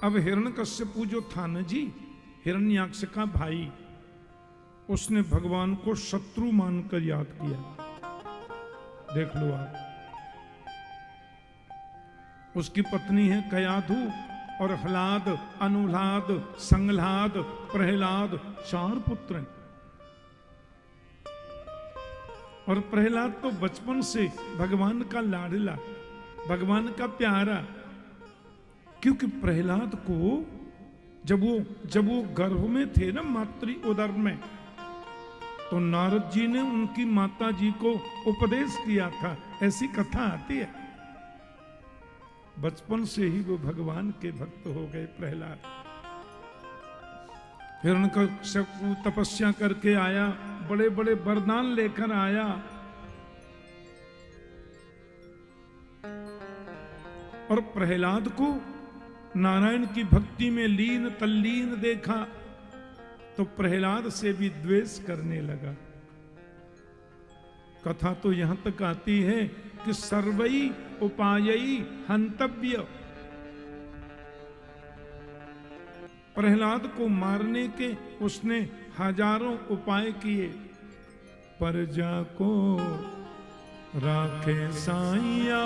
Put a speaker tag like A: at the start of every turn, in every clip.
A: अब हिरण्यकश्यपु जो था न जी, हिरण्याक्ष का भाई, उसने भगवान को शत्रु मानकर याद किया। देख लो आप, उसकी पत्नी है कयाधु और ह्लाद, अनुह्लाद, संह्लाद, प्रहलाद, 4 पुत्र हैं। और प्रहलाद तो बचपन से भगवान का लाडला, भगवान का प्यारा, क्योंकि प्रहलाद को जब वो गर्भ में थे ना, मातृ उदर में, तो नारद जी ने उनकी माता जी को उपदेश किया था, ऐसी कथा आती है। बचपन से ही वो भगवान के भक्त हो गए प्रहलाद। हिरण्यकश्यप तपस्या करके आया, बड़े बड़े वरदान लेकर आया, और प्रहलाद को नारायण की भक्ति में लीन तल्लीन देखा तो प्रहलाद से भी द्वेष करने लगा। कथा तो यहां तक आती है कि सर्वई उपायई हंतव्य, प्रहलाद को मारने के उसने हजारों उपाय किए, पर जाको राखे साइया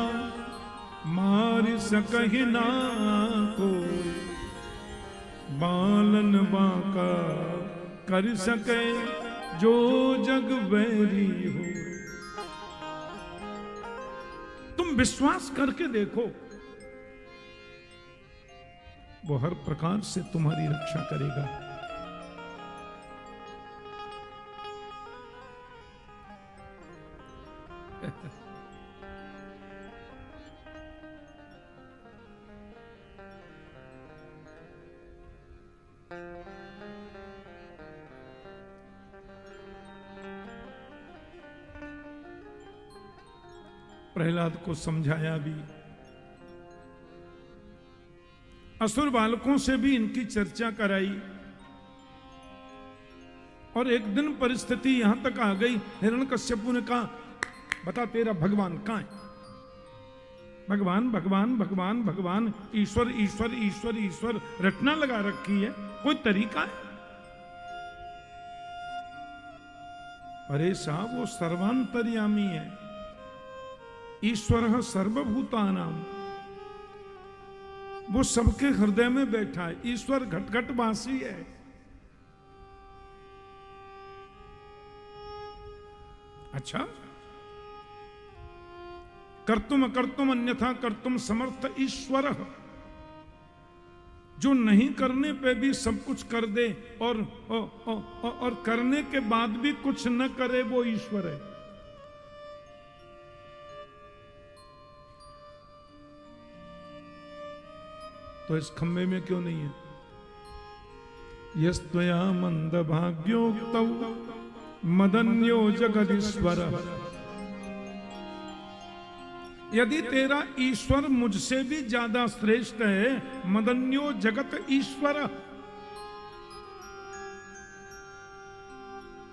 A: मार सकहि ना को, बालन बाका कर सके जो जग वैरी हो। तुम विश्वास करके देखो, वो हर प्रकार से तुम्हारी रक्षा करेगा। प्रहलाद को समझाया भी, असुर बालकों से भी इनकी चर्चा कराई, और एक दिन परिस्थिति यहां तक आ गई, हिरण्यकश्यपु ने कहा, बता तेरा भगवान कहां है? भगवान भगवान भगवान भगवान, ईश्वर ईश्वर ईश्वर ईश्वर रटना लगा रखी है, कोई तरीका है? अरे साहब, वो सर्वांतर्यामी है, ईश्वर सर्वभूतानाम, वो सबके हृदय में बैठा है, ईश्वर घट घट वासी है। अच्छा, कर्तुम अकर्तुम अन्यथा कर्तुम समर्थ ईश्वर, जो नहीं करने पे भी सब कुछ कर दे और करने के बाद भी कुछ न करे, वो ईश्वर है। तो इस खंबे में क्यों नहीं है? यस्त्वया मंद भाग्योक्तौ मदन्यो जगदीश्वर, यदि तेरा ईश्वर मुझसे भी ज्यादा श्रेष्ठ है, मदन्यो जगत ईश्वर,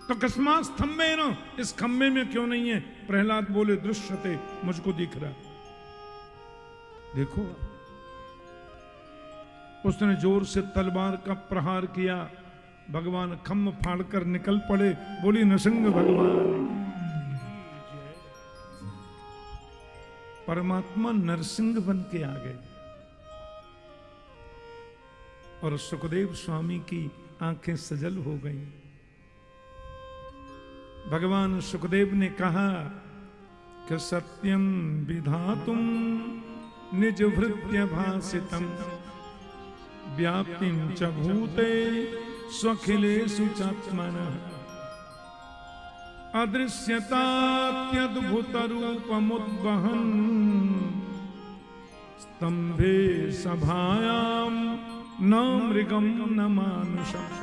A: तो कस्मात् स्तंभेन, इस खंबे में क्यों नहीं है? प्रहलाद बोले, दृश्यते, मुझको दिख रहा। देखो, उसने जोर से तलवार का प्रहार किया, भगवान खम्भ फाड़कर निकल पड़े। बोली नृसिंह भगवान, परमात्मा नरसिंह बन के आ गए, और सुखदेव स्वामी की आंखें सजल हो गईं। भगवान सुखदेव ने कहा कि सत्यम विधातुम निज भृत्य भासितम व्याप्तिं च भूते स्वखिलेषु चात्मनः, अदृश्यतात्यद्भुत रूपमुद्वहन् स्तंभे सभायां न मृगम न मानुषम्।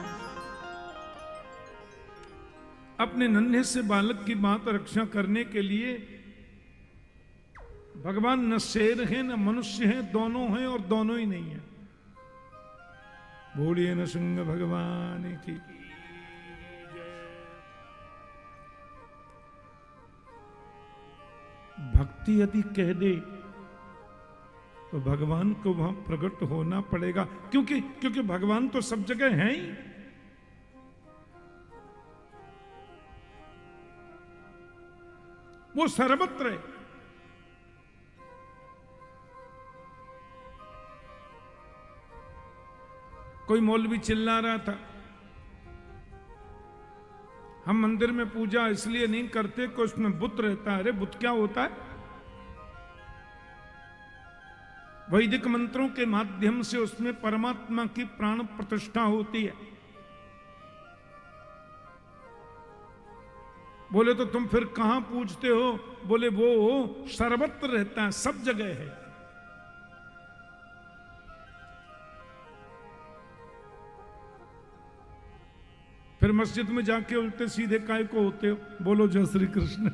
A: अपने नन्हे से बालक की बात रक्षा करने के लिए भगवान न शेर है न मनुष्य है, दोनों हैं और दोनों ही नहीं है। बोलिए नृसिंह भगवान की। भक्ति यदि कह दे तो भगवान को वहां प्रकट होना पड़ेगा, क्योंकि भगवान तो सब जगह हैं ही। वो सर्वत्र है। कोई मौलवी चिल्ला रहा था, हम मंदिर में पूजा इसलिए नहीं करते कि उसमें बुत रहता है। अरे बुत क्या होता है? वैदिक मंत्रों के माध्यम से उसमें परमात्मा की प्राण प्रतिष्ठा होती है। बोले तो तुम फिर कहां पूजते हो? बोले वो सर्वत्र रहता है, सब जगह है। फिर मस्जिद में जाके उल्टे सीधे काय को होते हो? बोलो जय श्री कृष्ण।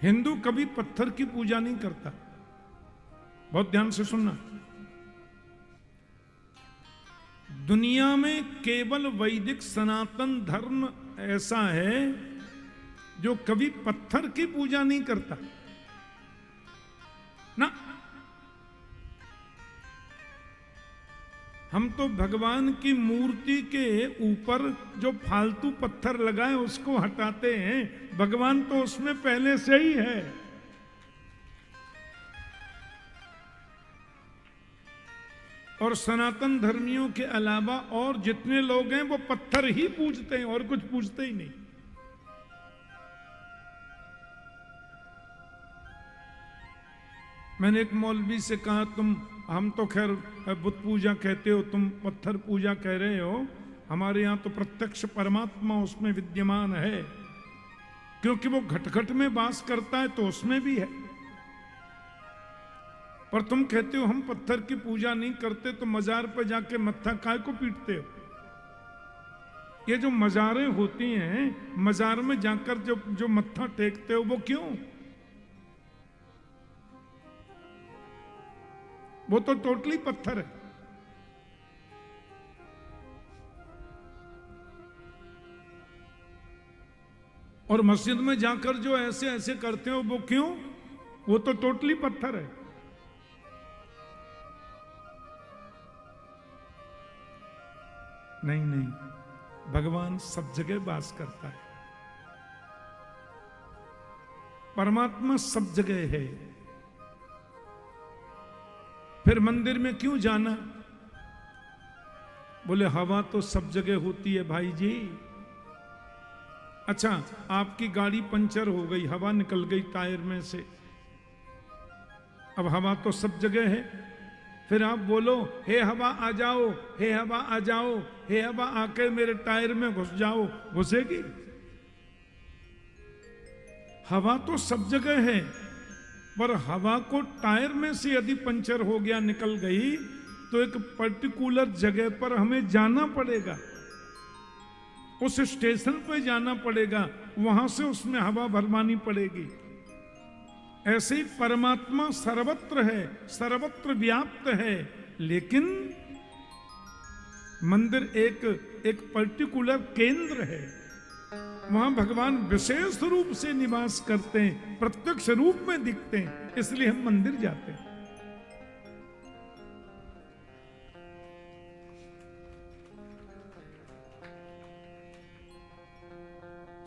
A: हिंदू कभी पत्थर की पूजा नहीं करता। बहुत ध्यान से सुनना, दुनिया में केवल वैदिक सनातन धर्म ऐसा है जो कभी पत्थर की पूजा नहीं करता ना। हम तो भगवान की मूर्ति के ऊपर जो फालतू पत्थर लगाए उसको हटाते हैं। भगवान तो उसमें पहले से ही है। और सनातन धर्मियों के अलावा और जितने लोग हैं वो पत्थर ही पूजते हैं और कुछ पूजते ही नहीं। मैंने एक मौलवी से कहा, हम तो खैर बुत पूजा कहते हो, तुम पत्थर पूजा कह रहे हो। हमारे यहां तो प्रत्यक्ष परमात्मा उसमें विद्यमान है, क्योंकि वो घट-घट में वास करता है तो उसमें भी है। पर तुम कहते हो हम पत्थर की पूजा नहीं करते, तो मजार पर जाके मत्था काय को पीटते हो? ये जो मजारें होती हैं, मजार में जाकर जो मत्था टेकते हो, वो क्यों? वो तो टोटली पत्थर है। और मस्जिद में जाकर जो ऐसे ऐसे करते हो, वो क्यों? वो तो टोटली पत्थर है। नहीं नहीं, भगवान सब जगह वास करता है। परमात्मा सब जगह है। फिर मंदिर में क्यों जाना? बोले हवा तो सब जगह होती है भाई जी। अच्छा, आपकी गाड़ी पंचर हो गई, हवा निकल गई टायर में से, अब हवा तो सब जगह है। फिर आप बोलो हे हवा आ जाओ, हे हवा आ जाओ, हे हवा आके मेरे टायर में घुस जाओ, घुसेगी? हवा तो सब जगह है, पर हवा को टायर में से यदि पंचर हो गया, निकल गई, तो एक पर्टिकुलर जगह पर हमें जाना पड़ेगा, उस स्टेशन पे जाना पड़ेगा, वहां से उसमें हवा भरवानी पड़ेगी। ऐसे ही परमात्मा सर्वत्र है, सर्वत्र व्याप्त है, लेकिन मंदिर एक पर्टिकुलर केंद्र है। वहां भगवान विशेष रूप से निवास करते हैं, प्रत्यक्ष रूप में दिखते हैं, इसलिए हम मंदिर जाते हैं।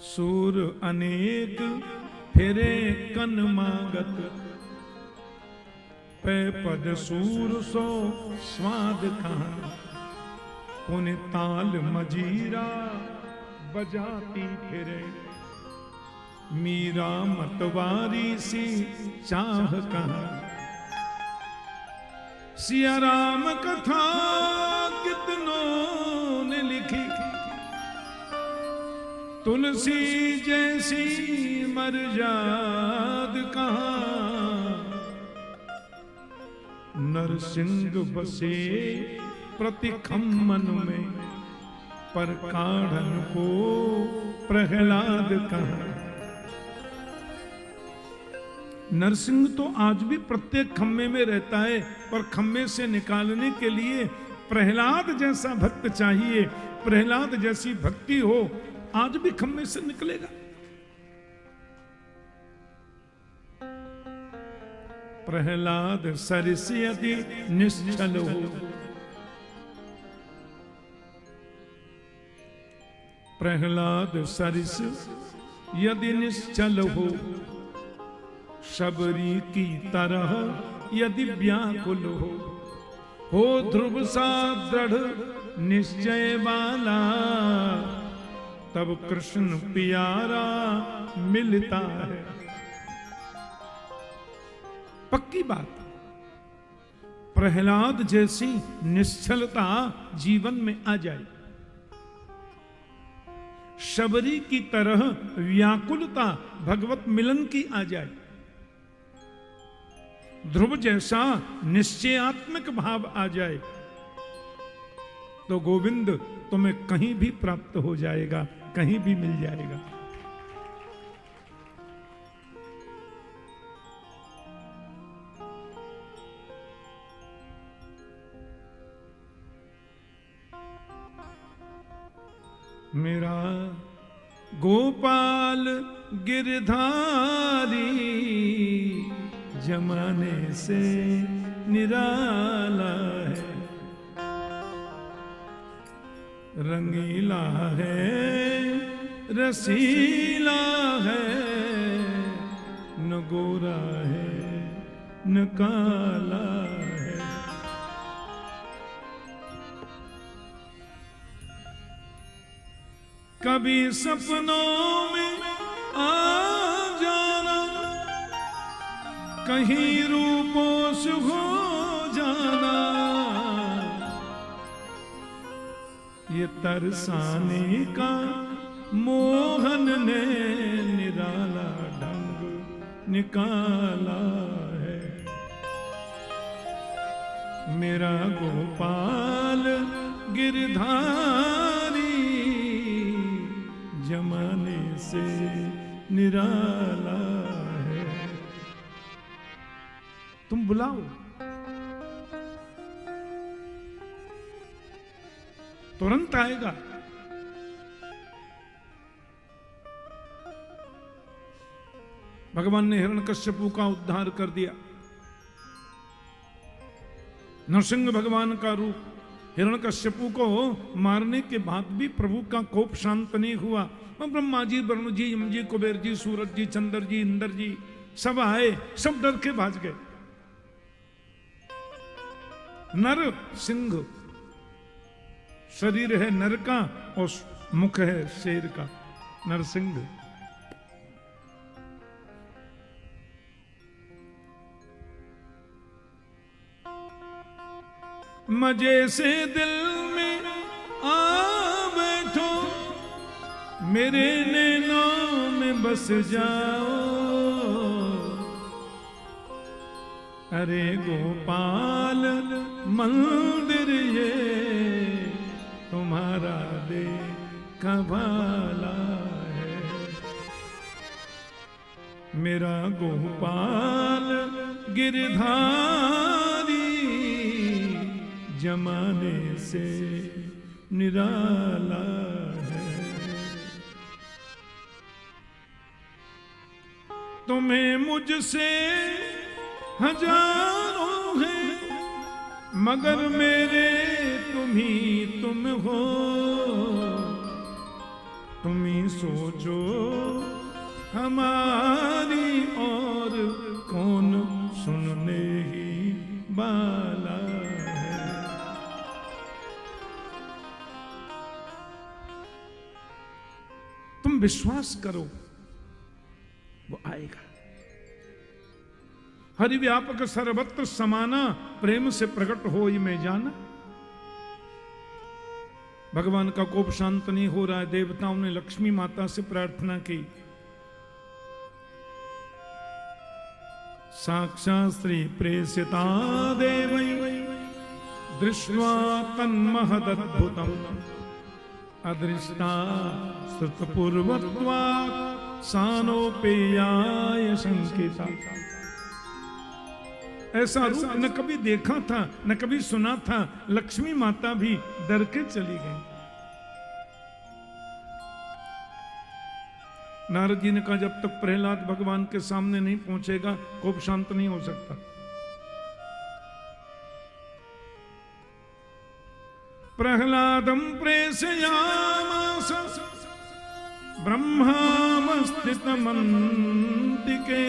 A: सूर अनेक फिरे कन मागत, पे पद सूर सो स्वाद कहां, पुन ताल मजीरा बजाती फिरे, मीरा मतवारी सी चाह कहां। सिया राम कथा कितनों ने लिखी, तुलसी जैसी मर्याद कहां। नरसिंह बसे प्रति खम्मन में, पर काढ़न को प्रहलाद कहां। नरसिंह तो आज भी प्रत्येक खम्मे में रहता है, पर खम्मे से निकालने के लिए प्रहलाद जैसा भक्त चाहिए। प्रहलाद जैसी भक्ति हो, आज भी खम्मे से निकलेगा। प्रहलाद सरिस यदि निश्चल हो। प्रहलाद सरिस यदि निश्चल हो, शबरी की तरह यदि व्याकुल हो ध्रुव सा दृढ़ निश्चय वाला, तब कृष्ण प्यारा मिलता है। पक्की बात, प्रहलाद जैसी निश्चलता जीवन में आ जाए, शबरी की तरह व्याकुलता भगवत मिलन की आ जाए, ध्रुव जैसा निश्चयात्मक भाव आ जाए, तो गोविंद तुम्हें कहीं भी प्राप्त हो जाएगा, कहीं भी मिल जाएगा। मेरा गोपाल गिरधारी जमाने से निराला है, रंगीला है रसीला है, न गोरा है न काला है। कभी सपनों में आ जाना, कहीं रूपों से हो जाना, ये तरसाने का मोहन ने निराला ढंग निकाला है। मेरा गोपाल गिरधारी जमाने से निराला है। तुम बुलाओ, तुरंत आएगा। भगवान ने हिरण्यकश्यपु का उद्धार कर दिया। नरसिंह भगवान का रूप, हिरण्यकश्यपु को मारने के बाद भी प्रभु का कोप शांत नहीं हुआ। ब्रह्मा जी, वरुण जी, यम जी, कुबेर जी, सूरज जी, चंद्र जी, इंद्र जी सब आए, सब डर के भाग गए। नर सिंह, शरीर है नर का और मुख है शेर का, नरसिंह। मजे से दिल में आ बैठो, मेरे नैनों में बस जाओ। अरे गोपाल मंदिर ये तुम्हारा देखा भाला है। मेरा गोपाल गिरधारी जमाने से निराला है। तुम्हें मुझसे हजारों हैं, मगर मेरे तुम ही तुम हो। तुम ही सोचो हमारी और कौन सुनने ही वाला है। तुम विश्वास करो, वो आएगा। हरि व्यापक सर्वत्र समाना, प्रेम से प्रकट हो ही में जाना। भगवान का कोप शांत नहीं हो रहा है। देवताओं ने लक्ष्मी माता से प्रार्थना की, साक्षात् श्री प्रेषिता देवै दृष्ट्वा तन्महदद्भुतम् अदृष्टा श्रुतपूर्वत्वात् सानोपेयाय शंकिता। ऐसा रूप न कभी देखा था न कभी सुना था। लक्ष्मी माता भी डर के चली गई। नारद जी ने कहा, जब तक प्रहलाद भगवान के सामने नहीं पहुंचेगा कोप शांत नहीं हो सकता। प्रहलादं प्रेषयामास ब्रह्मावस्थितमन्तिके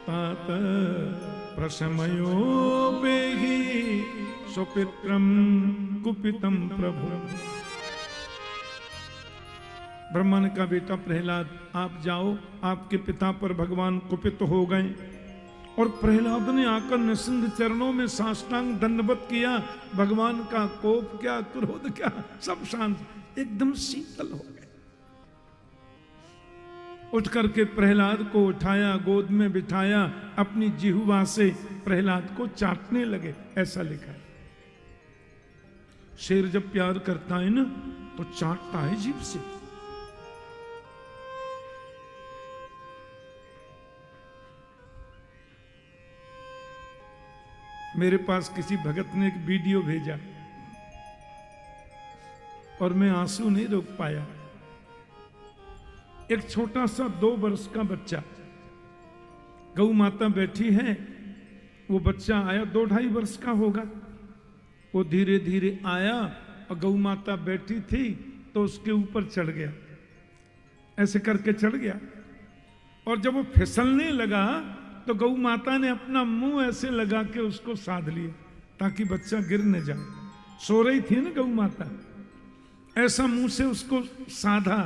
A: तात प्रशमयोपेहि सुपित्रं कुपितं प्रभु। ब्रह्मा ने कहा, बेटा प्रहलाद आप जाओ, आपके पिता पर भगवान कुपित हो गए। और प्रहलाद ने आकर निसंग चरणों में साष्टांग दंडवत किया। भगवान का कोप क्या, क्रोध क्या, सब शांत, एकदम शीतल हो गए। उठ करके प्रहलाद को उठाया, गोद में बिठाया, अपनी जिह्वा से प्रहलाद को चाटने लगे, ऐसा लिखा है। शेर जब प्यार करता है ना तो चाटता है जीभ से। मेरे पास किसी भगत ने एक वीडियो भेजा और मैं आंसू नहीं रोक पाया। एक छोटा सा 2 वर्ष का बच्चा, गौ माता बैठी है, वो बच्चा आया, 2-2.5 वर्ष का होगा। वो धीरे धीरे आया और गौ माता बैठी थी तो उसके ऊपर चढ़ गया, ऐसे करके चढ़ गया। और जब वो फिसलने लगा तो गौ माता ने अपना मुंह ऐसे लगा के उसको साध लिया ताकि बच्चा गिर न जाए। सो रही थी ना गौ माता, ऐसा मुंह से उसको साधा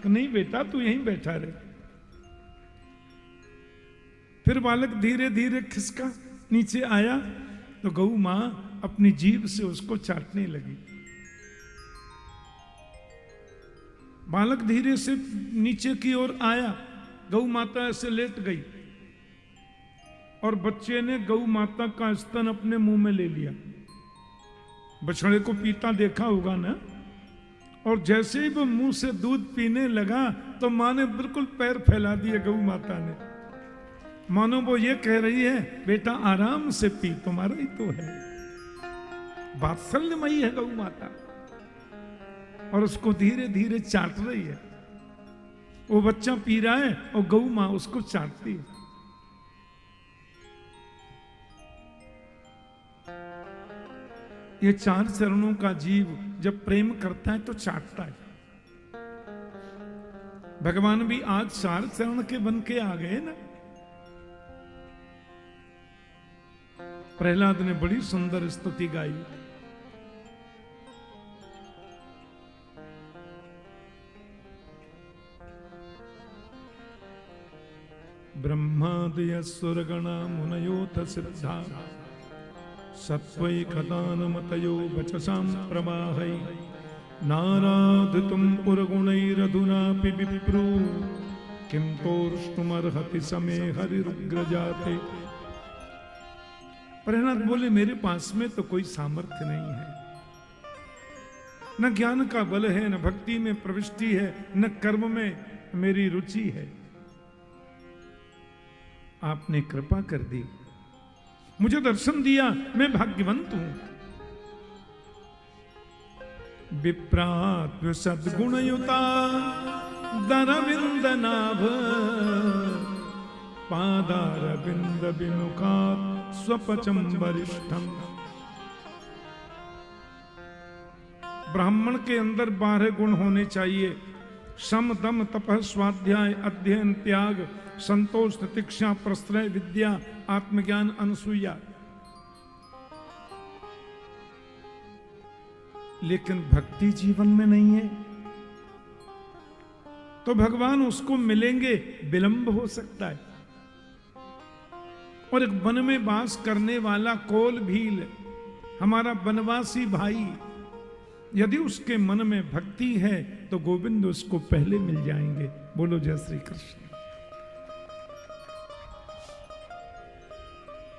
A: कि नहीं बेटा तू यहीं बैठा रहे। फिर बालक धीरे धीरे खिसका, नीचे आया तो गौ मां अपनी जीभ से उसको चाटने लगी। बालक धीरे से नीचे की ओर आया, गौ माता ऐसे लेट गई और बच्चे ने गौ माता का स्तन अपने मुंह में ले लिया। बछड़े को पीता देखा होगा ना, और जैसे ही वो मुंह से दूध पीने लगा तो मां ने बिल्कुल पैर फैला दिए गौ माता ने, मानो वो ये कह रही है बेटा आराम से पी, तुम्हारा ही तो है। वात्सल्यमयी है गौ माता और उसको धीरे धीरे चाट रही है। वो बच्चा पी रहा है और गौ मां उसको चाटती है। ये 4 चरणों का जीव जब प्रेम करता है तो चाटता है। भगवान भी आज 4 चरण के बन के आ गए ना। प्रहलाद ने बड़ी सुंदर स्तुति गाई। ब्रह्मादय सुरगणा मुनयोथ सिद्धा सत्वैकदानमतयो वचसां प्रमाहै नाराधितुं पुरगुणैरधुनापि विप्रो किं तोष्टुमर्हति समे हरिरुग्रजाते। प्रहलाद बोले मेरे पास में तो कोई सामर्थ्य नहीं है, न ज्ञान का बल है, न भक्ति में प्रविष्टि है, न कर्म में मेरी रुचि है। आपने कृपा कर दी, मुझे दर्शन दिया, मैं भाग्यवंत हूं। विप्रात्व सद्गुणयुता दरविंद नाभ पादारविंद विमुखात् स्वपचम वरिष्ठम। ब्राह्मण के अंदर 12 गुण होने चाहिए। सम दम तपः स्वाध्याय अध्ययन त्याग संतोष तितिक्षा प्रश्रय विद्या आत्मज्ञान अनसूया। लेकिन भक्ति जीवन में नहीं है तो भगवान उसको मिलेंगे विलंब हो सकता है। और एक वन में वास करने वाला कोल भील हमारा वनवासी भाई, यदि उसके मन में भक्ति है तो गोविंद उसको पहले मिल जाएंगे। बोलो जय श्री कृष्ण।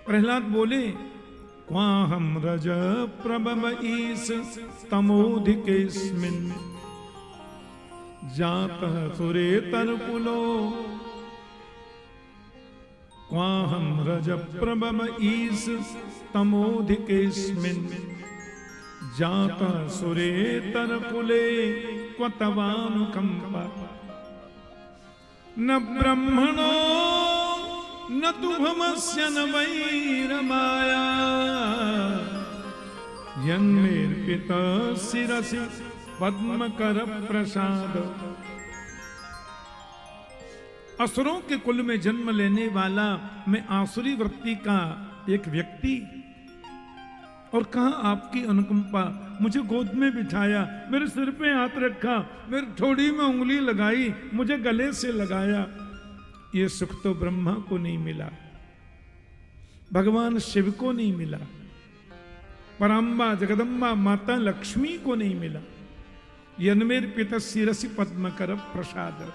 A: प्रहलाद बोले क्वाहम रज प्रभव ईश तमोधिकेस्मिन् जातः सुरेतर कुलो। क्वाहम रज प्रभव ईश तमोधिकेस्मिन् जातः सुरेतर कुले क्वतवानुकंपा। न ब्रह्मणो न तु भमस्य न वैरमाया यन्मेर्पित शिरसि पद्म कर प्रसाद। असुरों के कुल में जन्म लेने वाला मैं आसुरी वृत्ति का एक व्यक्ति, और कहा आपकी अनुकंपा, मुझे गोद में बिठाया, मेरे सिर पे हाथ रखा, मेरी ठोड़ी में उंगली लगाई, मुझे गले से लगाया। ये सुख तो ब्रह्मा को नहीं मिला, भगवान शिव को नहीं मिला, पराम्बा जगदम्बा माता लक्ष्मी को नहीं मिला। यन्मेर पिता शिरसि पद्म कर प्रसाद।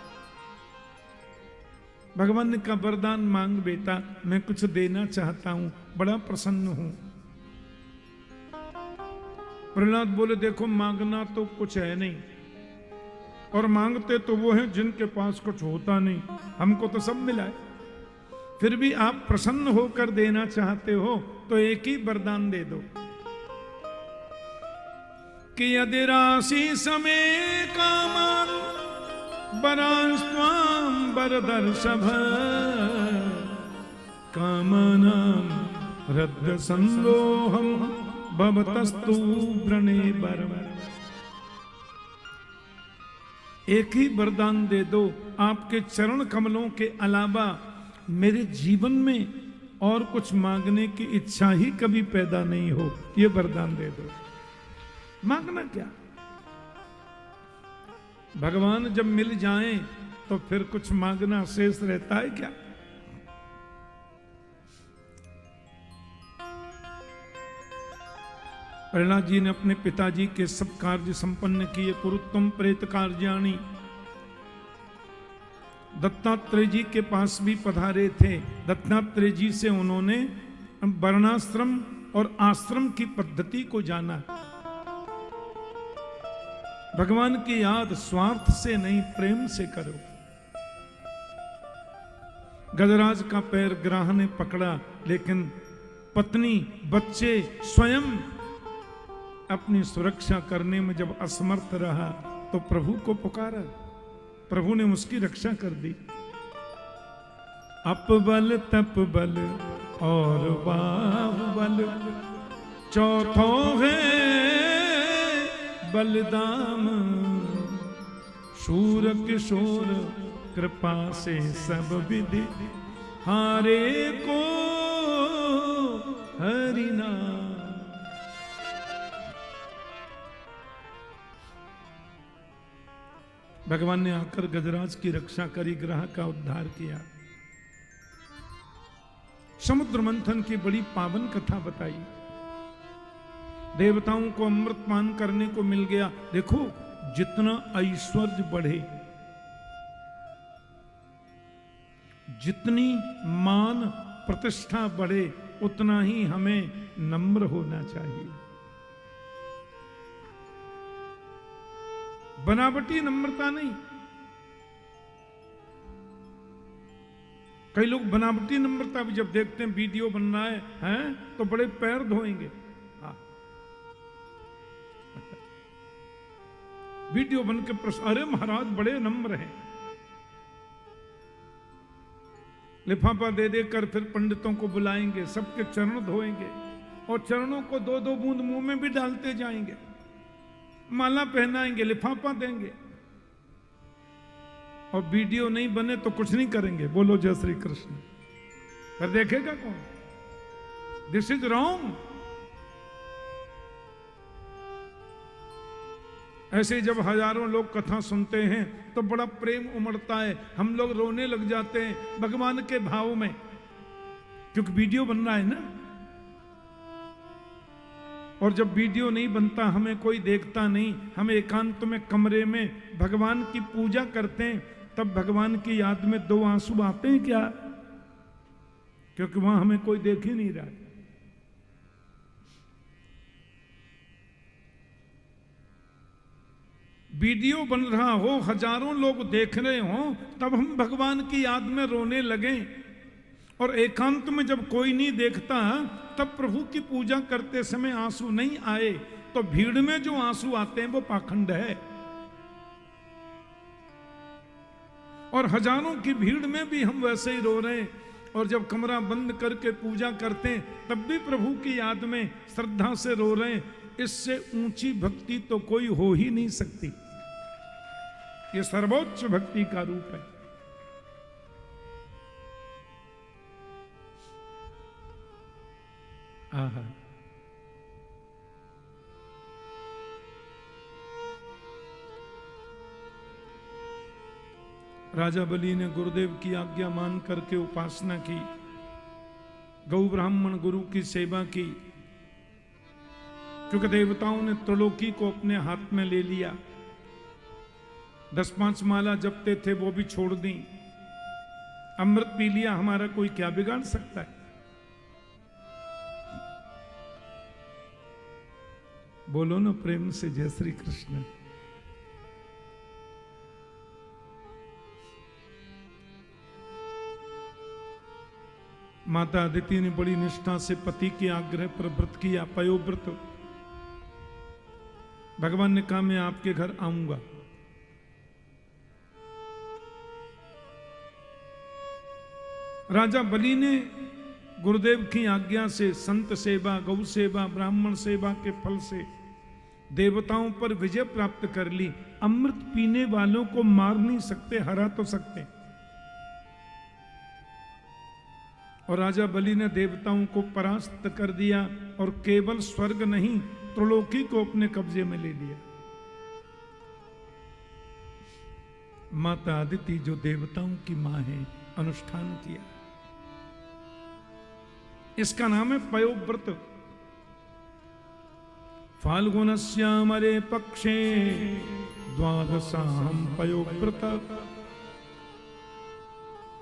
A: भगवान ने कहा वरदान मांग बेटा, मैं कुछ देना चाहता हूं, बड़ा प्रसन्न हूं। प्रहलाद बोले देखो मांगना तो कुछ है नहीं, और मांगते तो वो हैं जिनके पास कुछ होता नहीं, हमको तो सब मिला है। फिर भी आप प्रसन्न होकर देना चाहते हो तो एक ही वरदान दे दो कि यदि राशि समय कामान वरांस्त्वां वरदर्शभ कामनां रद्द संदोहम भवतस्तु व्रणे वरम। एक ही वरदान दे दो, आपके चरण कमलों के अलावा मेरे जीवन में और कुछ मांगने की इच्छा ही कभी पैदा नहीं हो, ये वरदान दे दो। मांगना क्या, भगवान जब मिल जाएं तो फिर कुछ मांगना शेष रहता है क्या। प्रहलाद जी ने अपने पिताजी के सब कार्य संपन्न किए। कुरुत्तम प्रेत कार्याणि। दत्तात्रेय जी के पास भी पधारे थे। दत्तात्रेय जी से उन्होंने वर्णाश्रम और आश्रम की पद्धति को जाना। भगवान की याद स्वार्थ से नहीं, प्रेम से करो। गजराज का पैर ग्राह ने पकड़ा, लेकिन पत्नी बच्चे स्वयं अपनी सुरक्षा करने में जब असमर्थ रहा तो प्रभु को पुकारा, प्रभु ने उसकी रक्षा कर दी। अप बल तप बल और बाहुबल, चौथो है बलदाम। शूर किशोर कृपा से सब विधि, हारे को हरि नाम। भगवान ने आकर गजराज की रक्षा करी, ग्रह का उद्धार किया। समुद्र मंथन की बड़ी पावन कथा बताई। देवताओं को अमृत पान करने को मिल गया। देखो, जितना ऐश्वर्य बढ़े, जितनी मान प्रतिष्ठा बढ़े, उतना ही हमें नम्र होना चाहिए। बनावटी नम्रता नहीं। कई लोग बनावटी नम्रता भी जब देखते हैं वीडियो बन रहा है तो बड़े पैर धोएंगे। हाँ, वीडियो बन के अरे महाराज बड़े नम्र हैं, लिफाफा दे देकर फिर पंडितों को बुलाएंगे, सबके चरण धोएंगे और चरणों को 2-2 बूंद मुंह में भी डालते जाएंगे, माला पहनाएंगे, लिफाफा देंगे, और वीडियो नहीं बने तो कुछ नहीं करेंगे। बोलो जय श्री कृष्ण। पर देखेगा कौन? This is wrong. ऐसे जब हजारों लोग कथा सुनते हैं तो बड़ा प्रेम उमड़ता है, हम लोग रोने लग जाते हैं भगवान के भाव में, क्योंकि वीडियो बन रहा है ना। और जब वीडियो नहीं बनता, हमें कोई देखता नहीं, हम एकांत में कमरे में भगवान की पूजा करते हैं, तब भगवान की याद में 2 आंसू आते हैं क्या? क्योंकि वहां हमें कोई देख ही नहीं रहा। वीडियो बन रहा हो, हजारों लोग देख रहे हो, तब हम भगवान की याद में रोने लगे। और एकांत में जब कोई नहीं देखता, तब प्रभु की पूजा करते समय आंसू नहीं आए, तो भीड़ में जो आंसू आते हैं वो पाखंड है। और हजारों की भीड़ में भी हम वैसे ही रो रहे हैं, और जब कमरा बंद करके पूजा करते हैं तब भी प्रभु की याद में श्रद्धा से रो रहे हैं, इससे ऊंची भक्ति तो कोई हो ही नहीं सकती। ये सर्वोच्च भक्ति का रूप है। आहा, राजा बलि ने गुरुदेव की आज्ञा मान करके उपासना की, गौ ब्राह्मण गुरु की सेवा की, क्योंकि देवताओं ने त्रिलोकी को अपने हाथ में ले लिया। 10-5 माला जपते थे वो भी छोड़ दी, अमृत पी लिया, हमारा कोई क्या बिगाड़ सकता है? बोलो ना प्रेम से जय श्री कृष्ण। माता अदिति ने बड़ी निष्ठा से पति के आग्रह पर व्रत किया, पयोव्रत। भगवान ने कहा मैं आपके घर आऊंगा। राजा बलि ने गुरुदेव की आज्ञा से संत सेवा, गौ सेवा, ब्राह्मण सेवा के फल से देवताओं पर विजय प्राप्त कर ली। अमृत पीने वालों को मार नहीं सकते, हरा तो सकते। और राजा बलि ने देवताओं को परास्त कर दिया और केवल स्वर्ग नहीं त्रिलोकी को अपने कब्जे में ले लिया। माता अदिति जो देवताओं की मां है, अनुष्ठान किया। इसका नाम है पयोव्रत। फाल्गुनस्यामरे पक्षे द्वादशाहं पयोव्रत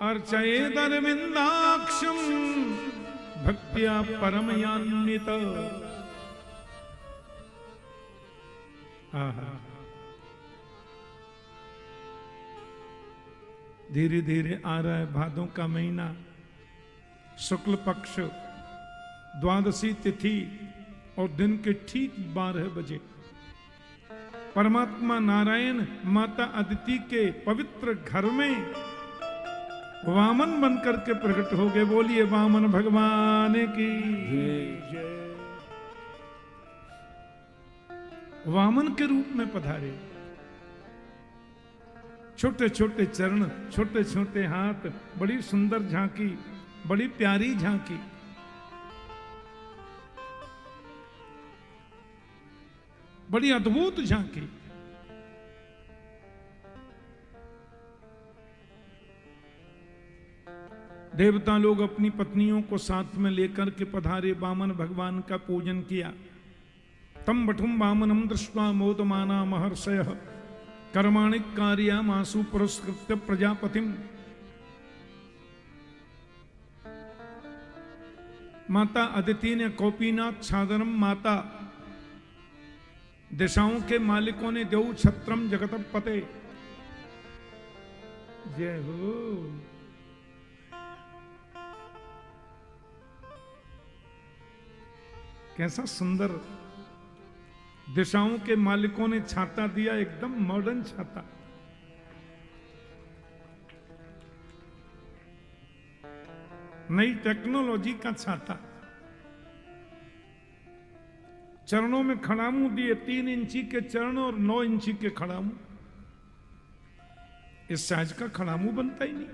A: अर्चयेदरविन्दाक्षं भक्त्या परमयान्वित। धीरे धीरे आ रहा है भादों का महीना, शुक्ल पक्ष, द्वादशी तिथि और दिन के ठीक 12 बजे परमात्मा नारायण माता अदिति के पवित्र घर में वामन बनकर के प्रकट हो गए। बोलिए वामन भगवान की जय। वामन के रूप में पधारे, छोटे छोटे चरण, छोटे छोटे हाथ, बड़ी सुंदर झांकी, बड़ी प्यारी झांकी। बड़ी अद्भुत झांकी। देवता लोग अपनी पत्नियों को साथ में लेकर के पधारे, वामन भगवान का पूजन किया। तम बठुम वामनम दृष्ट्वा मोदमाना महर्षयः कर्माणि कार्यामासु पुरस्कृत्य प्रजापतिम। माता अदिति ने कौपीनाथ छादनम, माता दिशाओं के मालिकों ने देव छत्रम जगत पते। जय हो। कैसा सुंदर दिशाओं के मालिकों ने छाता दिया, एकदम मॉडर्न छाता। नई टेक्नोलॉजी का छाता। चरणों में खड़ामू दिए, 3 इंची के चरण और 9 इंची के खड़ामू। इस साइज का खड़ामू बनता ही नहीं।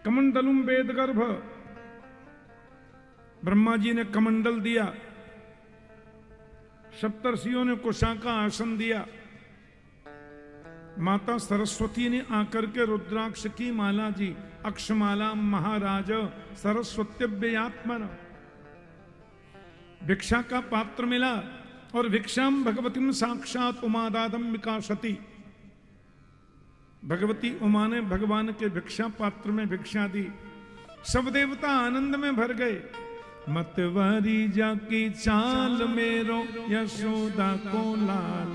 A: कमंडलुम वेद गर्भ, ब्रह्मा जी ने कमंडल दिया, सप्तर्षियों ने कुशा का आसन दिया, माता सरस्वती ने आकर के रुद्राक्ष की माला जी, अक्षमाला महाराज सरस्वत्यव्ययात्मन। भिक्षा का पात्र मिला और भिक्षाम भगवतीम साक्षात उमादादम विकासती। भगवती उमा ने भगवान के भिक्षा पात्र में भिक्षा दी। सब देवता आनंद में भर गए। मतवारी जाकी चाल मेरो यशोदा को लाल।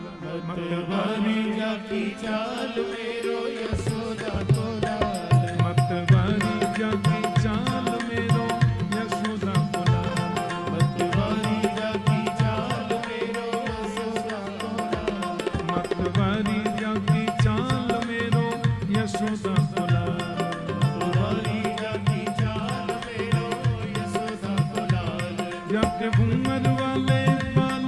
B: मतवारी जाकी चाल मेरो यशोदा को लाल।
A: मतवारी जाकी चाल मेरो यशोदा को लाल।
B: मतवारी जाकी चाल मेरो यशोदा को लाल।
A: मतवारी जाकी चाल मेरो यशोदा को लाल।
B: मतवारी जाकी चाल मेरो यशोदा को लाल।
A: जाके घूंघर वाले बाल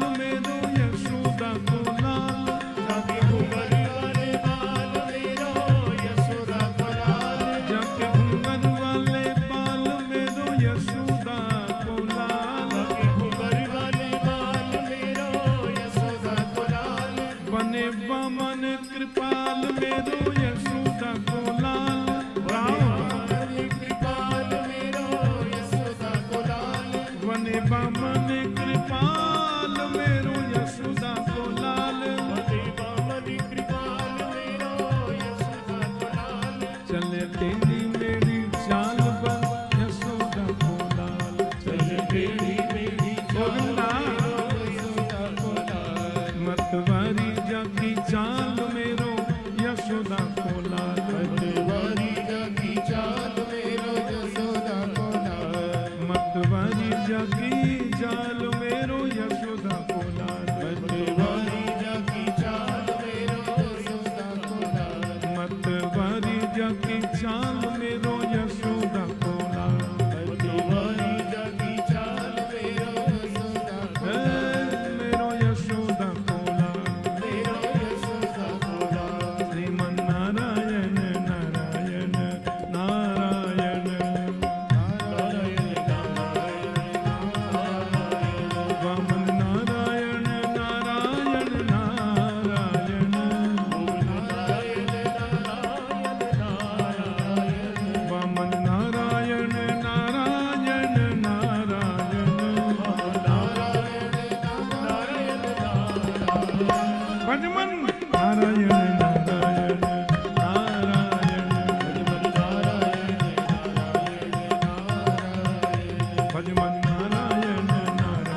A: चाल मेरो यशोदा को लाल,
B: तुम्हारी जाकी चाल मेरो यशोदा को
A: मेरो यशोदा को लाल,
B: मेरो यशोदा को लाल।
A: श्रीमन नारायण नारायण नारायण, वामन नारायण नारायण नारायण, वामन नारायण नारायण नारायण, भजमन नारायण नारायण नारायण, भजमन नारायण नारायण नारायण,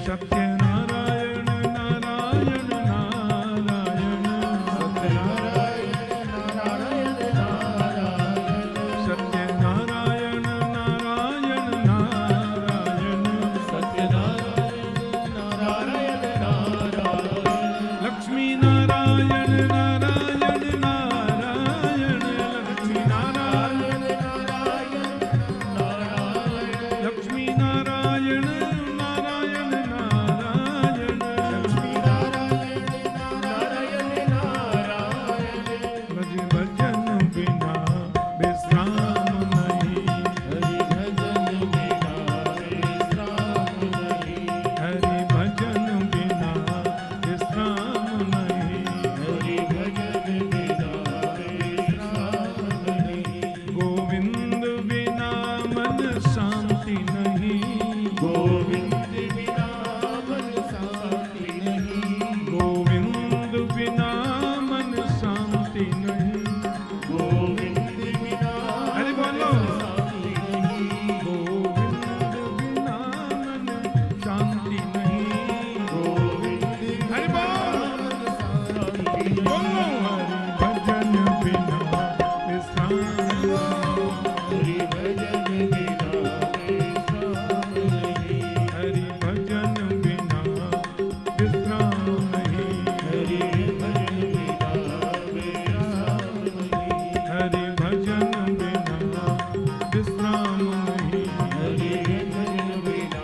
A: सत्य नारायण नारायण नारायण, सत्य नारायण नारायण नारायण, लक्ष्मी नारायण नारायण नारायण, लक्ष्मी नारायण लक्ष्मी नारायण नारायण नारायण, भज भजन बिना विश्राम नहीं, हरि भजन बिना विश्राम नहीं, गोविंद बिना मन शांति नहीं, गोविंद बिना मन शांति नहीं, अरे बोलो गोविंद बिना मन शांति नहीं, अरे बोलो हरि भजन बिना विश्राम, हरि भजन बिना विश्राम नहीं, हरि भजन बिना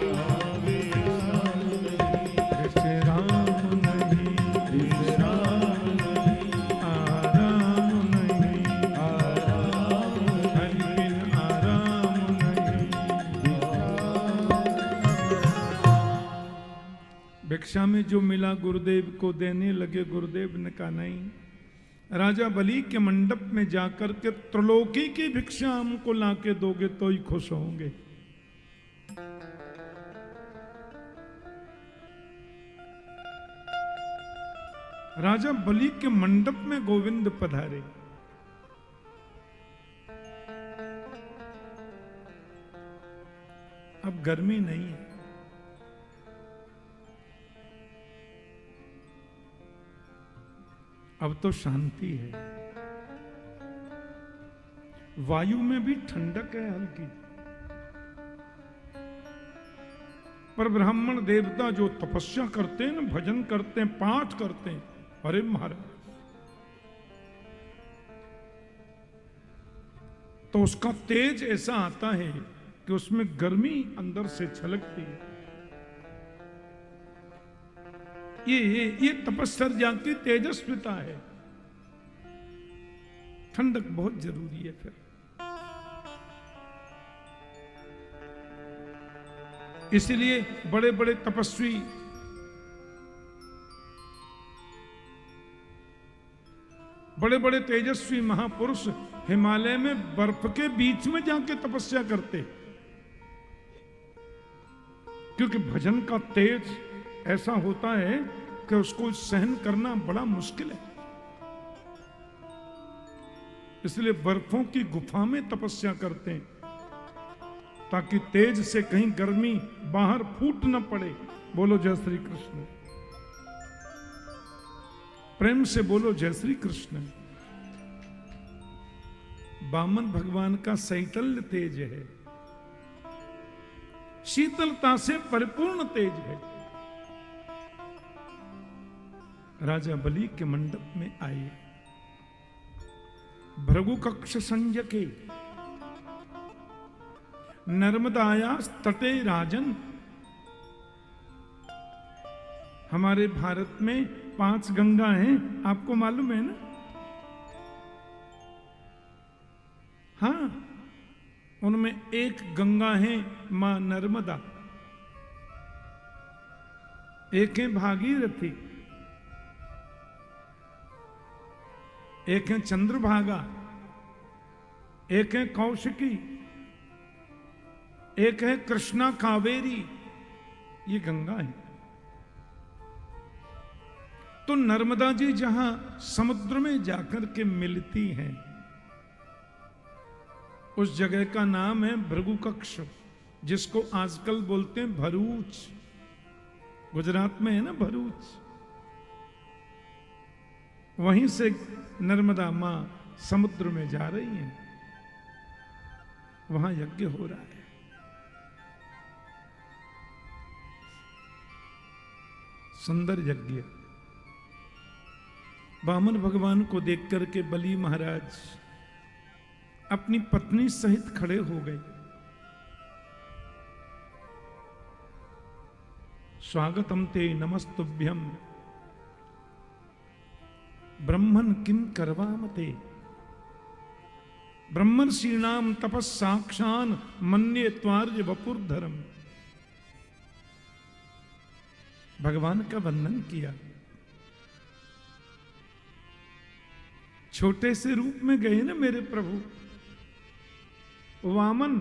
A: विश्राम नहीं, विश्राम नहीं, आराम नहीं, हरि बिन आराम नहीं। भिक्षा में जो मिला गुरुदेव को देने लगे, गुरुदेव ने कहा नहीं, राजा बलि के मंडप में जाकर के त्रिलोकी की भिक्षा हमको लाके दोगे तो ही खुश होंगे। राजा बलि के मंडप में गोविंद पधारे। अब गर्मी नहीं है, अब तो शांति है, वायु में भी ठंडक है हल्की। पर ब्राह्मण देवता जो तपस्या करते हैं ना, भजन करते हैं, पाठ करते हैं, अरे महाराज, तो उसका तेज ऐसा आता है कि उसमें गर्मी अंदर से छलकती है। ये तपश्चर्या की तेजस्विता है। ठंडक बहुत जरूरी है। फिर इसलिए बड़े बड़े तपस्वी बड़े बड़े तेजस्वी महापुरुष हिमालय में बर्फ के बीच में जाके तपस्या करते, क्योंकि भजन का तेज ऐसा होता है कि उसको सहन करना बड़ा मुश्किल है। इसलिए बर्फों की गुफा में तपस्या करते हैं, ताकि तेज से कहीं गर्मी बाहर फूट न पड़े। बोलो जय श्री कृष्ण, प्रेम से बोलो जय श्री कृष्ण। वामन भगवान का शैतल्य तेज है, शीतलता से परिपूर्ण तेज है। राजा बलि के मंडप में आए। भृगु कक्ष संजके नर्मदाया तटे राजन। हमारे भारत में 5 गंगा हैं, आपको मालूम है ना? हाँ, उनमें एक गंगा है मां नर्मदा, एक है भागीरथी, एक है चंद्रभागा, एक है कौशिकी, एक है कृष्णा कावेरी। ये गंगा है। तो नर्मदा जी जहां समुद्र में जाकर के मिलती हैं, उस जगह का नाम है भृगु कक्ष, जिसको आजकल बोलते हैं भरूच। गुजरात में है ना भरूच। वहीं से नर्मदा मां समुद्र में जा रही हैं, वहां यज्ञ हो रहा है। सुंदर यज्ञ। वामन भगवान को देख करके बलि महाराज अपनी पत्नी सहित खड़े हो गए। स्वागतम ते नमस्तुभ्यम ब्रह्मन किम करवामते। ब्रह्मर्षीणाम तपस्साक्षान मन्ये त्वार्य वपुर्धरम। भगवान का वंदन किया। छोटे से रूप में गए ना मेरे प्रभु वामन,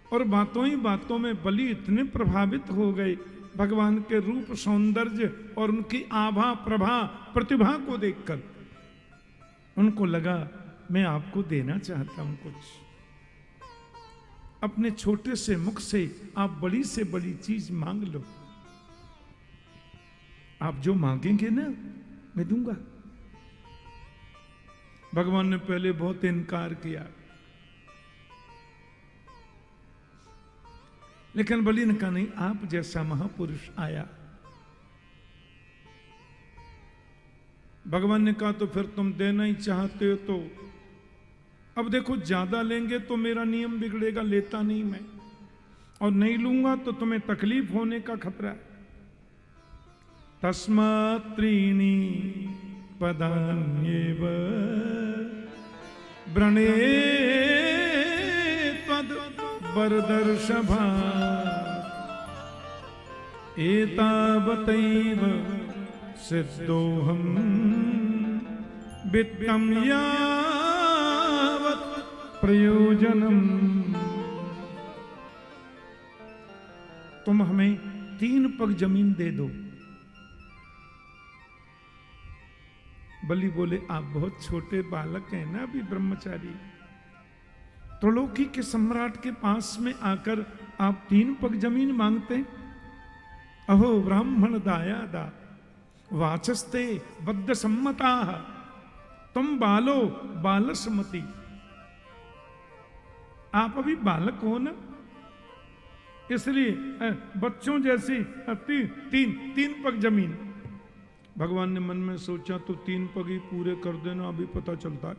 A: और बातों ही बातों में बलि इतने प्रभावित हो गए भगवान के रूप सौंदर्य और उनकी आभा प्रभा प्रतिभा को देखकर। उनको लगा मैं आपको देना चाहता हूं कुछ। अपने छोटे से मुख से आप बड़ी से बड़ी चीज मांग लो। आप जो मांगेंगे ना मैं दूंगा। भगवान ने पहले बहुत इनकार किया, लेकिन बलि ने कहा नहीं, आप जैसा महापुरुष आया। भगवान ने कहा तो फिर तुम देना ही चाहते हो तो अब देखो, ज्यादा लेंगे तो मेरा नियम बिगड़ेगा, लेता नहीं मैं, और नहीं लूंगा तो तुम्हें तकलीफ होने का खतरा है। तस्मात् त्रीणि पदान्येव व्रणे त्वद् वरदर्शभा एतावतैव सिद्धोऽहं वित्तं यावत् प्रयोजनम्। तुम हमें 3 पग जमीन दे दो। बलि बोले आप बहुत छोटे बालक हैं ना, अभी ब्रह्मचारी। त्रिलोकी के सम्राट के पास में आकर आप 3 पग जमीन मांगते। अहो ब्राह्मण दायादा वाचस्ते बद्ध सम्मता तुम बालो बालसमति। आप अभी बालक हो ना, इसलिए बच्चों जैसी 3 पग जमीन। भगवान ने मन में सोचा तो 3 पग ही पूरे कर देना, अभी पता चलता है।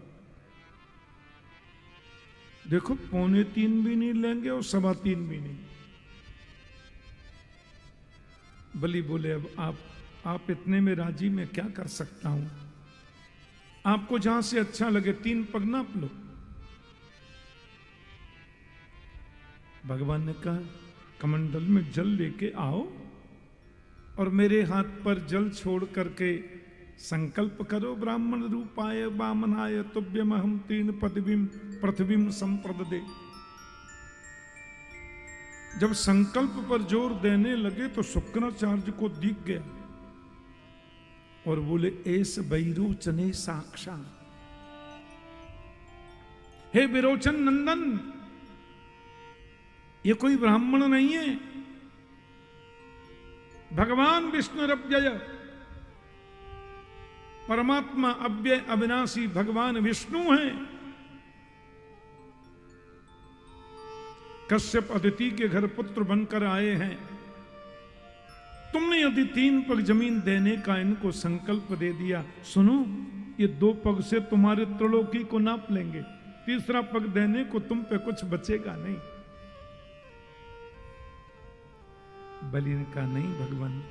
A: देखो 2.25 भी नहीं लेंगे और 3.25 भी नहीं। बलि बोले अब आप इतने में राजी मैं क्या कर सकता हूं। आपको जहां से अच्छा लगे 3 पग नाप लो। भगवान ने कहा कमंडल में जल लेके आओ और मेरे हाथ पर जल छोड़ करके संकल्प करो। ब्राह्मण रूपाय वामनाय तुभ्यमहं 3 पदवीं पृथ्वीं संप्रददे। जब संकल्प पर जोर देने लगे तो शुक्राचार्य को दिख गया और बोले एस बैरोचने साक्षात। हे विरोचन नंदन, ये कोई ब्राह्मण नहीं है, भगवान विष्णुरव्यय परमात्मा अव्यय अविनाशी भगवान विष्णु हैं। कश्यप अदिति के घर पुत्र बनकर आए हैं। तुमने यदि 3 पग जमीन देने का इनको संकल्प दे दिया, सुनो, ये 2 पग से तुम्हारे त्रिलोकी को नाप लेंगे, तीसरा पग देने को तुम पे कुछ बचेगा नहीं। बलि ने कहा, नहीं भगवान,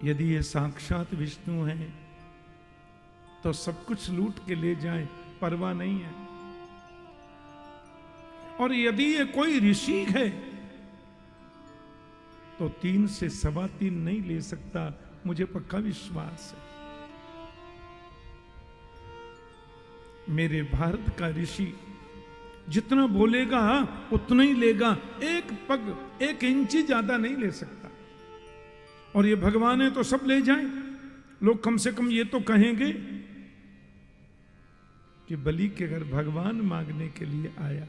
A: यदि ये साक्षात विष्णु हैं तो सब कुछ लूट के ले जाएं, परवाह नहीं है। और यदि ये कोई ऋषि है तो 3 से 3.25 नहीं ले सकता, मुझे पक्का विश्वास है। मेरे भारत का ऋषि जितना बोलेगा उतना ही लेगा, 1 पग 1 इंची ज्यादा नहीं ले सकता। और ये भगवान है तो सब ले जाएं। लोग कम से कम ये तो कहेंगे कि बलि के घर भगवान मांगने के लिए आया।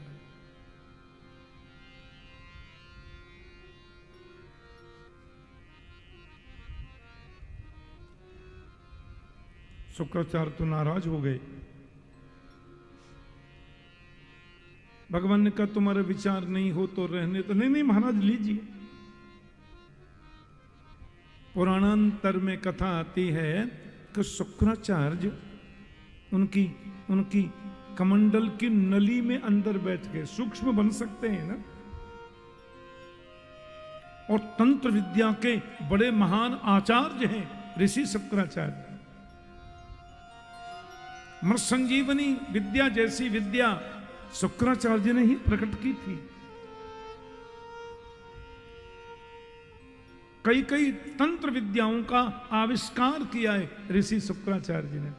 A: शुक्राचार्य तो नाराज हो गए। भगवान ने कहा, तुम्हारा विचार नहीं हो तो रहने तो। नहीं महाराज, लीजिए। पुराणांतर में कथा आती है कि शुक्राचार्य उनकी कमंडल की नली में अंदर बैठ गए। सूक्ष्म बन सकते हैं ना। और तंत्र विद्या के बड़े महान आचार्य हैं ऋषि शुक्राचार्य। मृत संजीवनी विद्या जैसी विद्या शुक्राचार्य ने ही प्रकट की थी। कई तंत्र विद्याओं का आविष्कार किया है ऋषि शुक्राचार्य ने।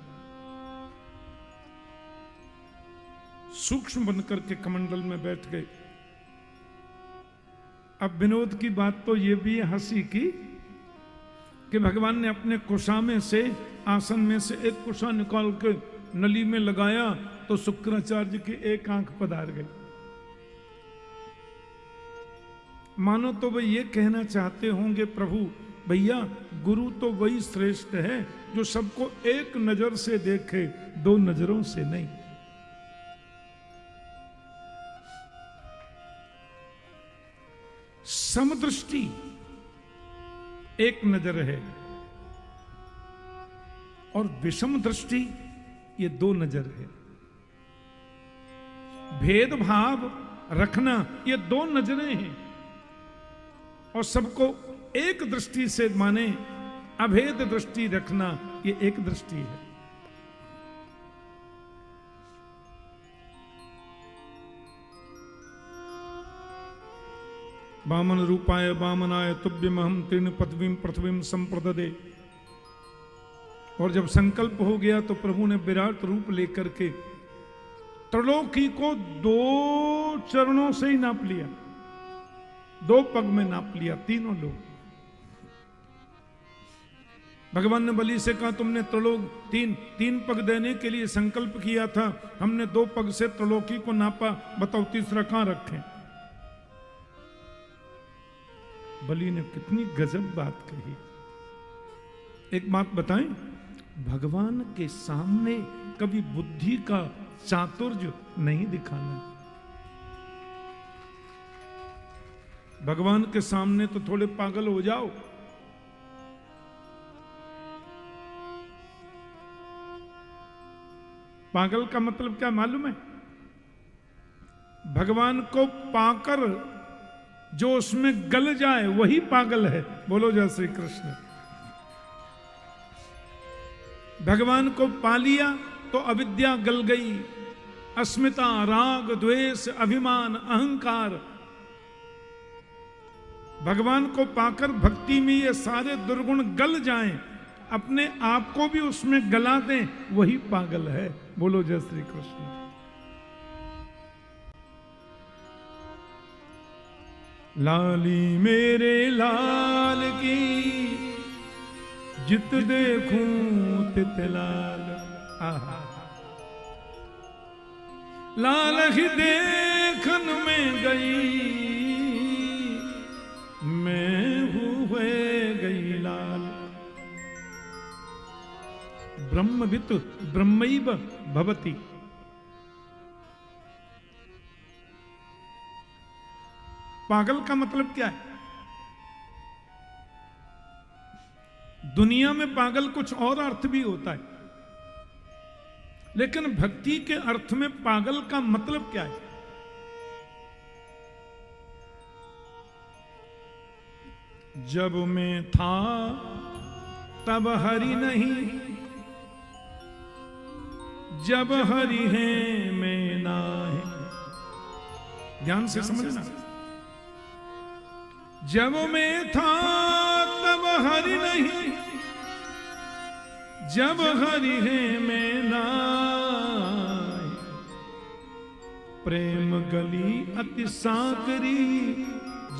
A: सूक्ष्म बनकर के कमंडल में बैठ गए। अब विनोद की बात तो ये भी है, हंसी की, कि भगवान ने अपने कुशा में से, आसन में से एक कुशा निकाल के नली में लगाया तो शुक्राचार्य की एक आंख पधार गई। मानो तो वे ये कहना चाहते होंगे, प्रभु भैया गुरु तो वही श्रेष्ठ है जो सबको एक नजर से देखे, 2 नजरों से नहीं। समदृष्टि एक नजर है और विषम दृष्टि ये 2 नजर है। भेदभाव रखना ये 2 नजरें हैं। और सबको एक दृष्टि से माने, अभेद दृष्टि रखना ये एक दृष्टि है। वामन रूपाय वामनाय तुभ्यमहं तीर्ण पृथ्वीं पृथ्वीं संप्रददे। और जब संकल्प हो गया तो प्रभु ने विराट रूप लेकर के त्रिलोकी को 2 चरणों से ही नाप लिया, 2 पग में नाप लिया, तीनों लोग। भगवान ने बलि से कहा, तुमने त्रिलोक 3 पग देने के लिए संकल्प किया था, हमने 2 पग से त्रिलोकी को नापा, बताओ तीसरा कहां रखें। बलि ने कितनी गजब बात कही। एक बात बताएं, भगवान के सामने कभी बुद्धि का चातुर्य नहीं दिखाना। भगवान के सामने तो थोड़े पागल हो जाओ। पागल का मतलब क्या मालूम है? भगवान को पाकर जो उसमें गल जाए वही पागल है। बोलो जय श्री कृष्ण। भगवान को पा लिया तो अविद्या गल गई, अस्मिता, राग, द्वेष, अभिमान, अहंकार। भगवान को पाकर भक्ति में ये सारे दुर्गुण गल जाएं, अपने आप को भी उसमें गला दें, वही पागल है। बोलो जय श्री कृष्ण। लाली मेरे लाल की जित देखूं तित लाल। आहा, लाल ही देखन में गई, मैं हुए गई लाल। ब्रह्मवित् ब्रह्मैव भवति। पागल का मतलब क्या है? दुनिया में पागल कुछ और अर्थ भी होता है, लेकिन भक्ति के अर्थ में पागल का मतलब क्या है? जब मैं था तब हरि नहीं, जब हरि है मैं नाही। ध्यान से समझना। जब मैं था तब हरि नहीं, जब हरि है मैं नाही। प्रेम गली अति सागरी,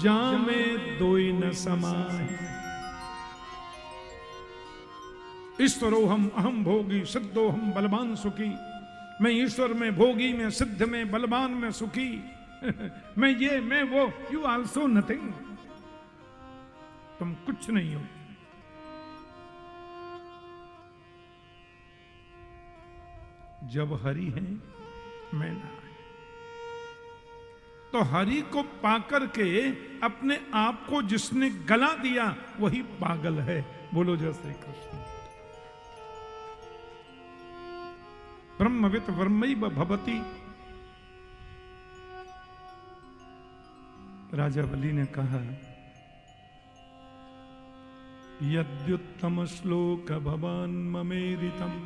A: जामे दोई न समाए। ईश्वरो हम अहम भोगी, सिद्धो हम बलवान सुखी। मैं ईश्वर में भोगी, मैं सिद्ध में बलवान में सुखी। मैं ये मैं वो, यू आल्सो नथिंग। तुम कुछ नहीं हो। जब हरि है मैं ना। तो हरि को पाकर के अपने आप को जिसने गला दिया वही पागल है। बोलो जय श्री कृष्ण। ब्रह्मवित् ब्रह्मैव भवति। राजा बलि ने कहा, यद्युत्तम श्लोक भवान् ममेरितम्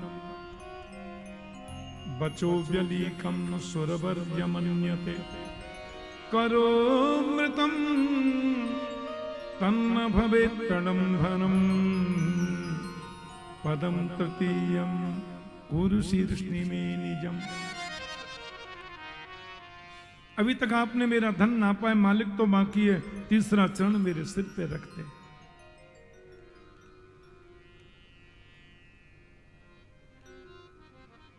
A: बचो व्यलीकं सुरवर्यमन्यते। करो मृतम तन्न भवेत् प्रणम्भनम् पदम तृतीयं कुरु शीर्ष्णि में निजम। अभी तक आपने मेरा धन नापा है मालिक, तो बाकी है तीसरा चरण मेरे सिर पे रखते।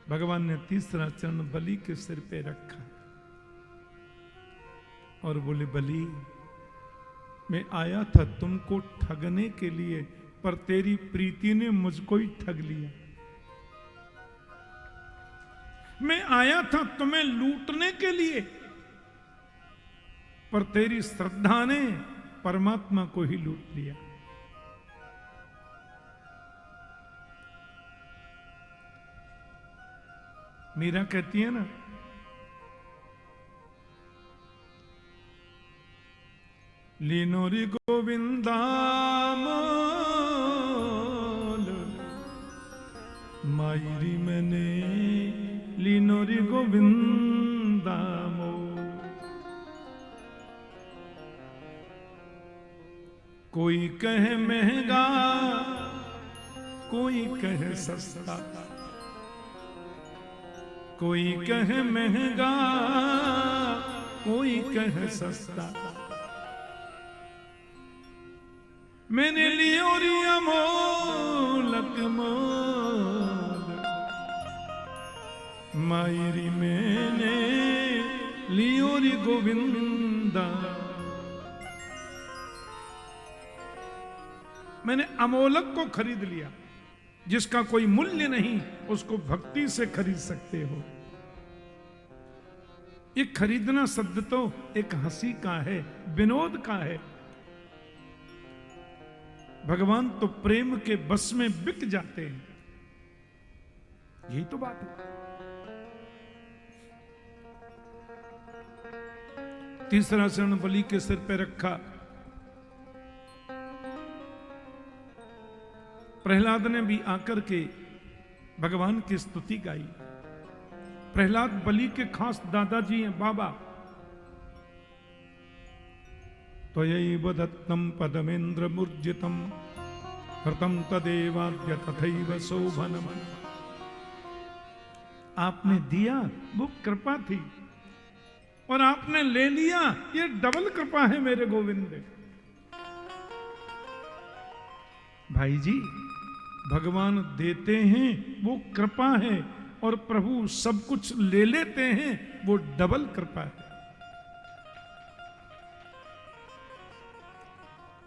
A: भगवान ने तीसरा चरण बलि के सिर पे रखा और बोले, बलि मैं आया था तुमको ठगने के लिए, पर तेरी प्रीति ने मुझको ही ठग लिया। मैं आया था तुम्हें लूटने के लिए, पर तेरी श्रद्धा ने परमात्मा को ही लूट लिया। मीरा कहती है ना, लीनोरी गोविंदा मोल मायरी मैंने लीनोरी गोविंदा मोल। कोई कहे महंगा, कोई कहे सस्ता, कोई कहे महंगा, कोई कहे सस्ता। मैंने लियो रिया मोलक मोल मायरी, मैंने लियो री गोविंदा। मैंने अमोलक को खरीद लिया, जिसका कोई मूल्य नहीं, उसको भक्ति से खरीद सकते हो। ये खरीदना शब्द तो एक हंसी का है, विनोद का है। भगवान तो प्रेम के बस में बिक जाते हैं। यही तो बात है। तीसरा चरण बलि के सिर पे रखा। प्रहलाद ने भी आकर के भगवान की स्तुति गाई। प्रहलाद बलि के खास दादाजी हैं, बाबा। त्वयैव दत्तं पदमेन्द्र मूर्जितं हृतं तदेवाद्य तथैव शोभनम्। आपने दिया वो कृपा थी, और आपने ले लिया ये डबल कृपा है मेरे गोविंद। भाई जी, भगवान देते हैं वो कृपा है, और प्रभु सब कुछ ले लेते हैं वो डबल कृपा है।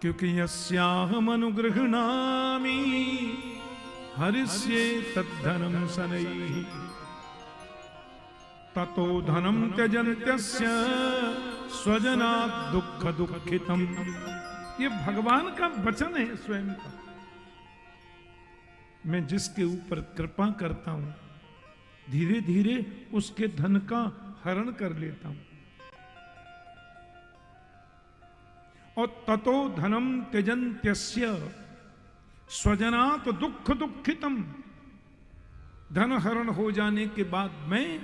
A: क्योंकि यस्याहम अनुगृह्णामि हरिष्ये तद्धनम शनैः ततो धनम त्यजन्त्यस्य स्वजनात् दुःख दुःखितम्। ये भगवान का वचन है स्वयं का। मैं जिसके ऊपर कृपा करता हूं धीरे धीरे उसके धन का हरण कर लेता हूं। और ततो धनम त्यजन्त्यस्य स्वजनात दुख दुखितम, धन हरण हो जाने के बाद मैं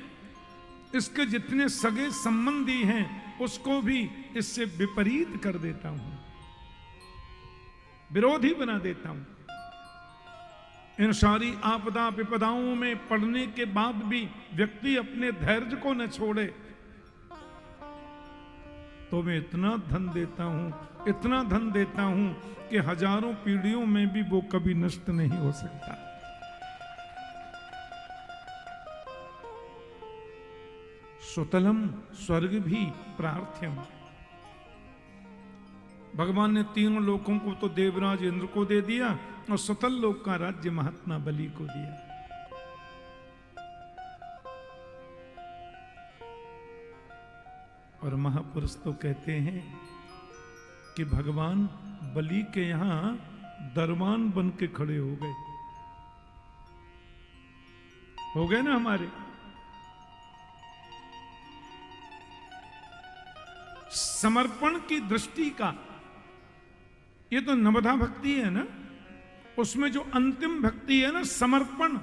A: इसके जितने सगे संबंधी हैं उसको भी इससे विपरीत कर देता हूं, विरोधी बना देता हूं। इन सारी आपदा विपदाओं में पड़ने के बाद भी व्यक्ति अपने धैर्य को न छोड़े तो मैं इतना धन देता हूं, इतना धन देता हूं कि हजारों पीढ़ियों में भी वो कभी नष्ट नहीं हो सकता। सुतलम स्वर्ग भी प्रार्थ्यम, भगवान ने तीनों लोकों को तो देवराज इंद्र को दे दिया और सुतल लोक का राज्य महात्मा बलि को दिया। और महापुरुष तो कहते हैं कि भगवान बलि के यहां दरबान बन के खड़े हो गए ना हमारे। समर्पण की दृष्टि का ये तो नवधा भक्ति है ना, उसमें जो अंतिम भक्ति है ना समर्पण,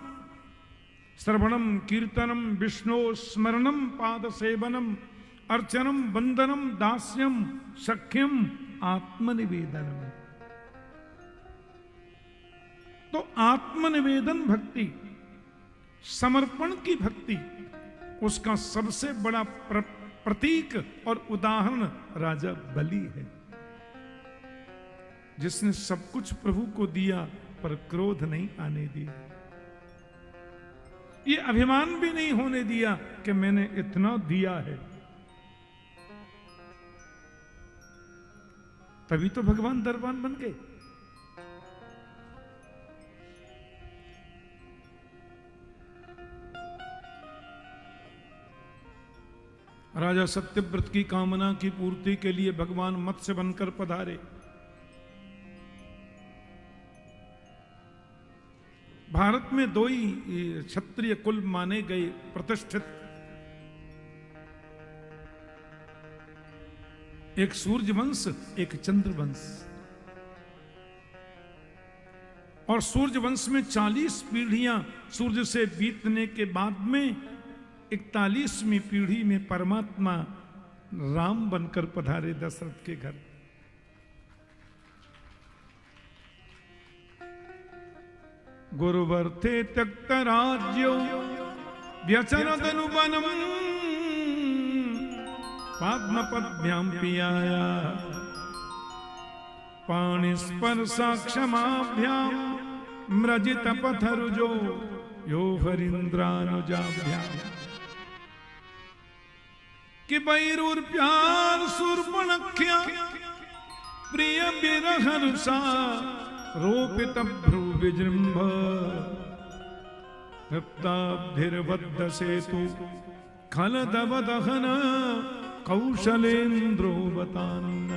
A: श्रवणम कीर्तनम विष्णु स्मरणम पाद सेवनम अर्चनम वंदनम दास्यम सख्यम आत्मनिवेदनम। तो आत्मनिवेदन भक्ति, समर्पण की भक्ति, उसका सबसे बड़ा प्रतीक और उदाहरण राजा बलि है, जिसने सब कुछ प्रभु को दिया पर क्रोध नहीं आने दिया, ये अभिमान भी नहीं होने दिया कि मैंने इतना दिया है। तभी तो भगवान दरबान बन गए। राजा सत्यव्रत की कामना की पूर्ति के लिए भगवान मत्स्य बनकर पधारे। भारत में दो ही क्षत्रिय कुल माने गए प्रतिष्ठित, एक सूर्य वंश एक चंद्र वंश। और सूर्य वंश में 40 पीढ़ियां सूर्य से बीतने के बाद में 41वीं पीढ़ी में परमात्मा राम बनकर पधारे दशरथ के घर। गुरुवर्थे त्यक्त राज्यो व्यचरदनुवनम पद्मपद्भ्यां पियाया पाणिस्पर्शाक्षमाभ्यां म्रजित पथरुजो यो हरीन्द्रानुजाभ्यां। कि बैरूर प्यार सुरपणख्या प्रिय बिरहरुषा रोपित भ्रू विजृंभ हृप्ताब्धिर्बद्ध सेतु खलदवदहन कौशलेन्द्रो बतान्न।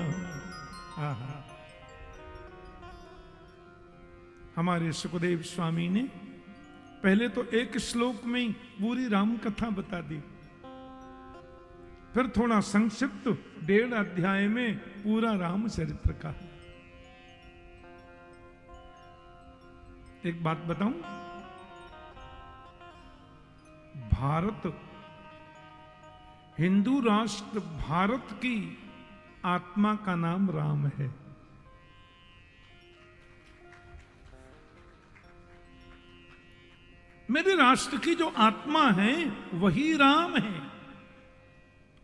A: हमारे सुखदेव स्वामी ने पहले तो एक श्लोक में ही पूरी राम कथा बता दी, फिर थोड़ा संक्षिप्त 1.5 अध्याय में पूरा रामचरित्र का। एक बात बताऊं, भारत, हिंदू राष्ट्र भारत की आत्मा का नाम राम है। मेरे राष्ट्र की जो आत्मा है वही राम है,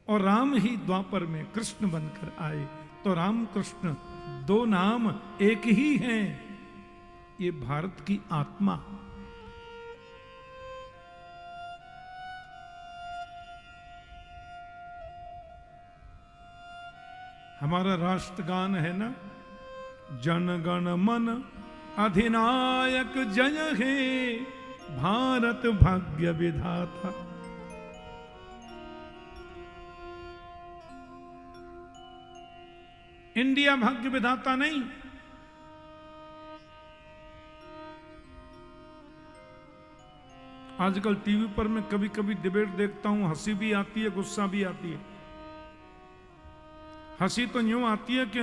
A: और राम ही द्वापर में कृष्ण बनकर आए। तो राम कृष्ण 2 नाम एक ही हैं। ये भारत की आत्मा। हमारा राष्ट्रगान है ना, जन गण मन अधिनायक जय हे भारत भाग्य विधाता। इंडिया भाग्य विधाता नहीं, आजकल टीवी पर मैं कभी कभी डिबेट देखता हूं, हंसी भी आती है, गुस्सा भी आती है। हंसी तो यूं आती है कि